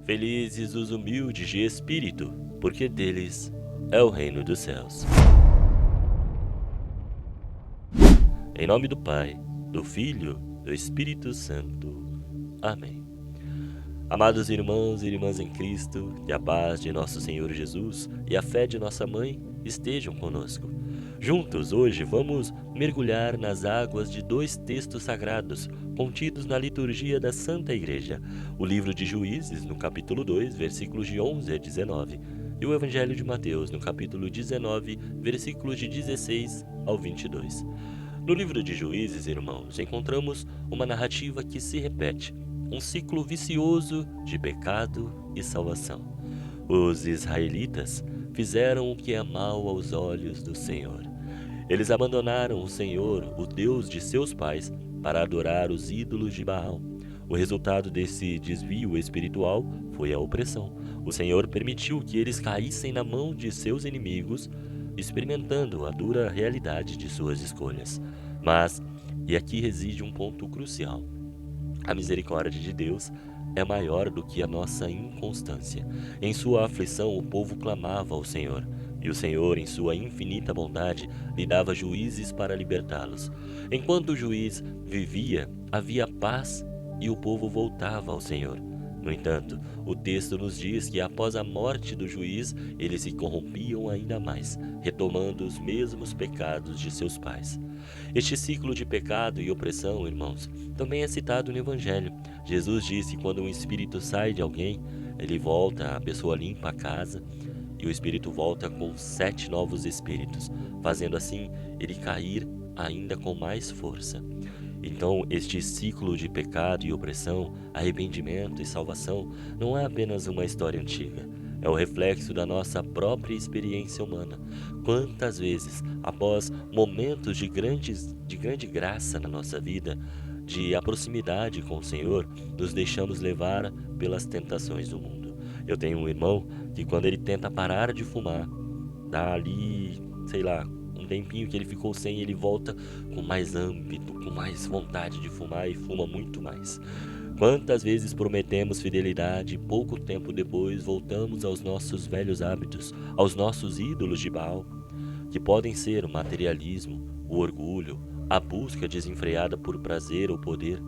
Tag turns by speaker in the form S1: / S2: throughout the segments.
S1: Felizes os humildes de espírito, porque deles é o reino dos céus. Em nome do Pai, do Filho, do Espírito Santo. Amém. Amados irmãos e irmãs em Cristo, que a paz de nosso Senhor Jesus e a fé de nossa Mãe estejam conosco. Juntos, hoje, vamos mergulhar nas águas de dois textos sagrados contidos na liturgia da Santa Igreja, o livro de Juízes, no capítulo 2, versículos de 11 a 19, e o Evangelho de Mateus, no capítulo 19, versículos de 16 ao 22. No livro de Juízes, irmãos, encontramos uma narrativa que se repete, um ciclo vicioso de pecado e salvação. Os israelitas fizeram o que é mal aos olhos do Senhor. Eles abandonaram o Senhor, o Deus de seus pais, para adorar os ídolos de Baal. O resultado desse desvio espiritual foi a opressão. O Senhor permitiu que eles caíssem na mão de seus inimigos, experimentando a dura realidade de suas escolhas. Mas, e aqui reside um ponto crucial, a misericórdia de Deus é maior do que a nossa inconstância. Em sua aflição, o povo clamava ao Senhor, e o Senhor, em sua infinita bondade, lhe dava juízes para libertá-los. Enquanto o juiz vivia, havia paz e o povo voltava ao Senhor. No entanto, o texto nos diz que após a morte do juiz, eles se corrompiam ainda mais, retomando os mesmos pecados de seus pais. Este ciclo de pecado e opressão, irmãos, também é citado no Evangelho. Jesus disse que quando um espírito sai de alguém, ele volta, a pessoa limpa a casa, e o espírito volta com 7 novos espíritos, fazendo assim ele cair ainda com mais força. Então, este ciclo de pecado e opressão, arrependimento e salvação não é apenas uma história antiga. É o reflexo da nossa própria experiência humana. Quantas vezes, após momentos de grande graça na nossa vida, de proximidade com o Senhor, nos deixamos levar pelas tentações do mundo. Eu tenho um irmão que quando ele tenta parar de fumar, dá ali, um tempinho que ele ficou sem, ele volta com mais âmbito, com mais vontade de fumar e fuma muito mais. Quantas vezes prometemos fidelidade e pouco tempo depois voltamos aos nossos velhos hábitos, aos nossos ídolos de Baal, que podem ser o materialismo, o orgulho, a busca desenfreada por prazer ou poder.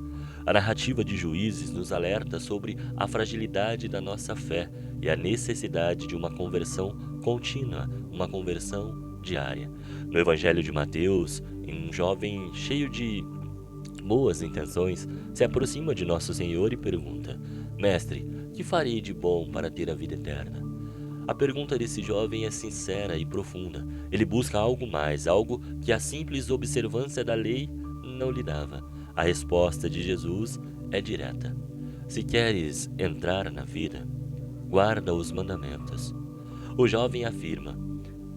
S1: A narrativa de Juízes nos alerta sobre a fragilidade da nossa fé e a necessidade de uma conversão contínua, uma conversão diária. No Evangelho de Mateus, um jovem cheio de boas intenções se aproxima de nosso Senhor e pergunta: Mestre, que farei de bom para ter a vida eterna? A pergunta desse jovem é sincera e profunda. Ele busca algo mais, algo que a simples observância da lei não lhe dava. A resposta de Jesus é direta: se queres entrar na vida, guarda os mandamentos. O jovem afirma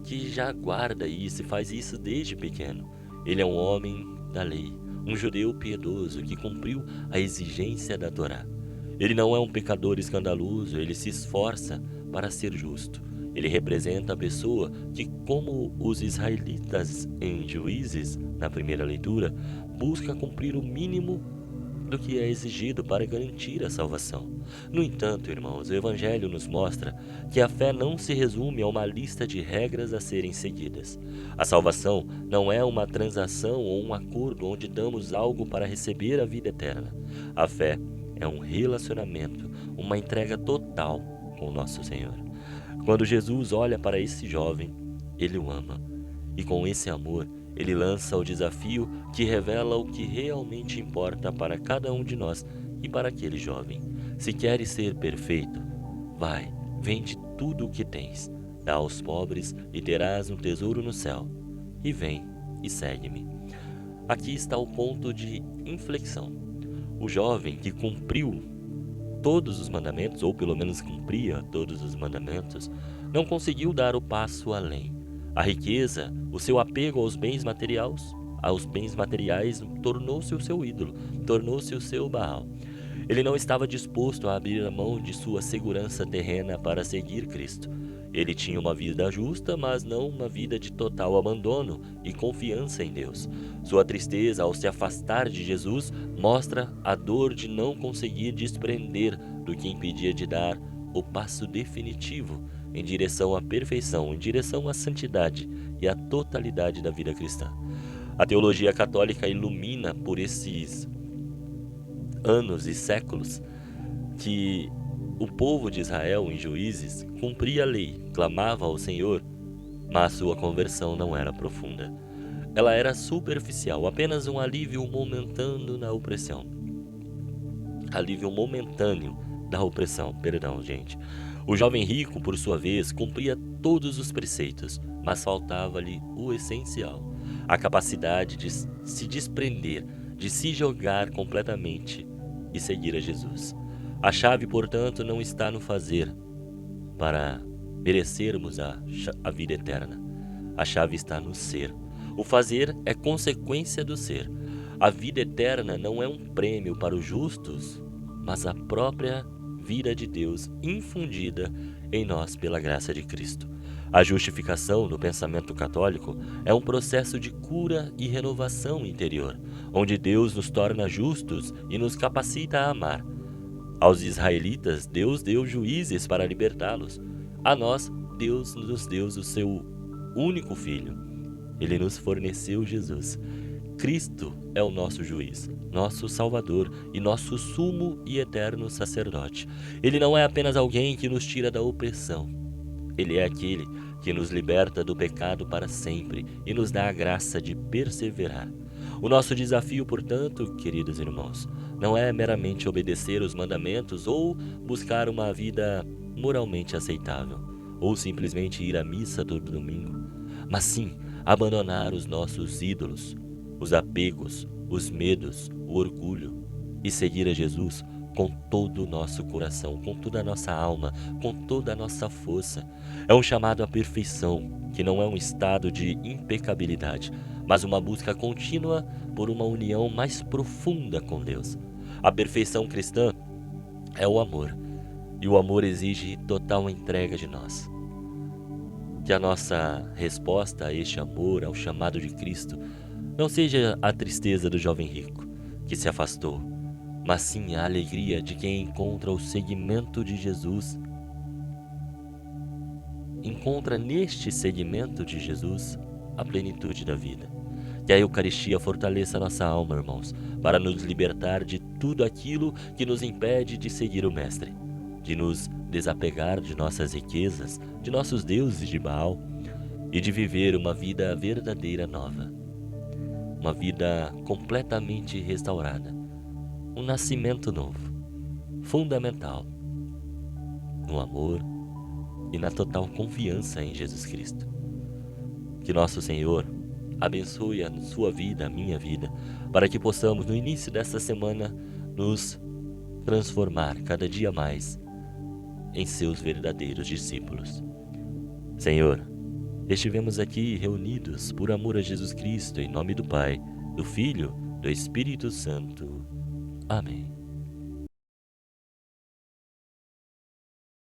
S1: que já guarda isso e faz isso desde pequeno. Ele é um homem da lei, um judeu piedoso que cumpriu a exigência da Torá. Ele não é um pecador escandaloso, ele se esforça para ser justo. Ele representa a pessoa que, como os israelitas em Juízes, na primeira leitura, busca cumprir o mínimo do que é exigido para garantir a salvação. No entanto, irmãos, o Evangelho nos mostra que a fé não se resume a uma lista de regras a serem seguidas. A salvação não é uma transação ou um acordo onde damos algo para receber a vida eterna. A fé é um relacionamento, uma entrega total com o nosso Senhor. Quando Jesus olha para esse jovem, ele o ama. E com esse amor, ele lança o desafio que revela o que realmente importa para cada um de nós e para aquele jovem. Se queres ser perfeito, vai, vende tudo o que tens, dá aos pobres e terás um tesouro no céu. E vem e segue-me. Aqui está o ponto de inflexão. O jovem que cumpriu todos os mandamentos, ou pelo menos cumpria todos os mandamentos, não conseguiu dar o passo além. A riqueza, o seu apego aos bens materiais tornou-se o seu ídolo, tornou-se o seu Baal. Ele não estava disposto a abrir a mão de sua segurança terrena para seguir Cristo. Ele tinha uma vida justa, mas não uma vida de total abandono e confiança em Deus. Sua tristeza ao se afastar de Jesus mostra a dor de não conseguir desprender do que impedia de dar o passo definitivo em direção à perfeição, em direção à santidade e à totalidade da vida cristã. A teologia católica ilumina por esses anos e séculos que o povo de Israel, em Juízes, cumpria a lei, clamava ao Senhor, mas sua conversão não era profunda. Ela era superficial, apenas um alívio momentâneo na opressão. Alívio momentâneo da opressão, perdão, gente. O jovem rico, por sua vez, cumpria todos os preceitos, mas faltava-lhe o essencial, a capacidade de se desprender, de se jogar completamente e seguir a Jesus. A chave, portanto, não está no fazer para merecermos a vida eterna. A chave está no ser. O fazer é consequência do ser. A vida eterna não é um prêmio para os justos, mas a própria vida de Deus infundida em nós pela graça de Cristo. A justificação, no pensamento católico, é um processo de cura e renovação interior, onde Deus nos torna justos e nos capacita a amar. Aos israelitas, Deus deu juízes para libertá-los. A nós, Deus nos deu o seu único Filho. Ele nos forneceu Jesus. Cristo é o nosso juiz, nosso Salvador e nosso sumo e eterno sacerdote. Ele não é apenas alguém que nos tira da opressão. Ele é aquele que nos liberta do pecado para sempre e nos dá a graça de perseverar. O nosso desafio, portanto, queridos irmãos, não é meramente obedecer os mandamentos ou buscar uma vida moralmente aceitável, ou simplesmente ir à missa todo domingo, mas sim abandonar os nossos ídolos, os apegos, os medos, o orgulho e seguir a Jesus com todo o nosso coração, com toda a nossa alma, com toda a nossa força. É um chamado à perfeição, que não é um estado de impecabilidade, mas uma busca contínua por uma união mais profunda com Deus. A perfeição cristã é o amor, e o amor exige total entrega de nós. Que a nossa resposta a este amor, ao chamado de Cristo, não seja a tristeza do jovem rico, que se afastou, mas sim a alegria de quem encontra o seguimento de Jesus. Encontra neste seguimento de Jesus a plenitude da vida. Que a Eucaristia fortaleça nossa alma, irmãos, para nos libertar de tudo aquilo que nos impede de seguir o Mestre, de nos desapegar de nossas riquezas, de nossos deuses de Baal e de viver uma vida verdadeira nova. Uma vida completamente restaurada. Um nascimento novo, fundamental, no amor e na total confiança em Jesus Cristo. Que nosso Senhor abençoe a sua vida, a minha vida, para que possamos, no início desta semana, nos transformar cada dia mais em seus verdadeiros discípulos. Senhor, estivemos aqui reunidos por amor a Jesus Cristo, em nome do Pai, do Filho, do Espírito Santo. Amém.